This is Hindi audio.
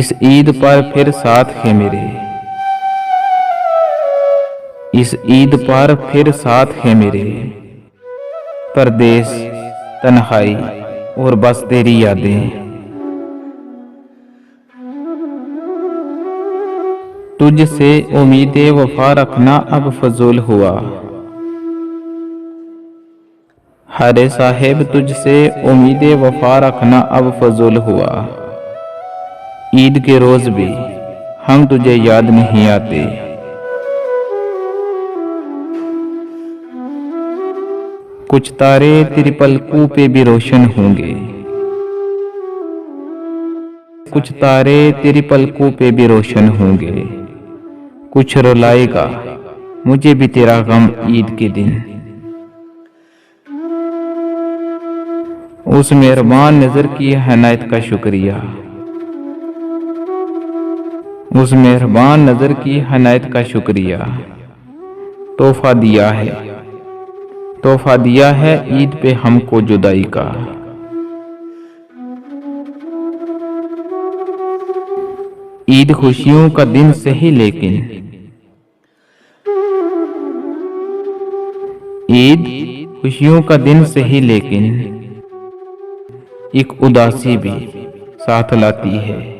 इस ईद पर फिर साथ है मेरे, इस ईद पर फिर साथ है मेरे। परदेस, तन्हाई और बस तेरी यादें। तुझसे उम्मीदें वफा रखना अब फजूल हुआ। हरे साहिब, तुझसे उम्मीदें वफा रखना अब फजूल हुआ। ईद के रोज भी हम तुझे याद नहीं आते। कुछ तारे तेरी पलकों पे भी रोशन होंगे, कुछ तारे तेरी पलकों पे भी रोशन होंगे। कुछ रुलाएगा मुझे भी तेरा गम ईद के दिन। उस मेहरबान नजर की हनायत का शुक्रिया, उस मेहरबान नजर की हनायत का शुक्रिया। तोहफा दिया है, तोहफा दिया है ईद पे हमको जुदाई का। ईद खुशियों का दिन सही लेकिन, ईद खुशियों का दिन सही लेकिन एक उदासी भी साथ लाती है।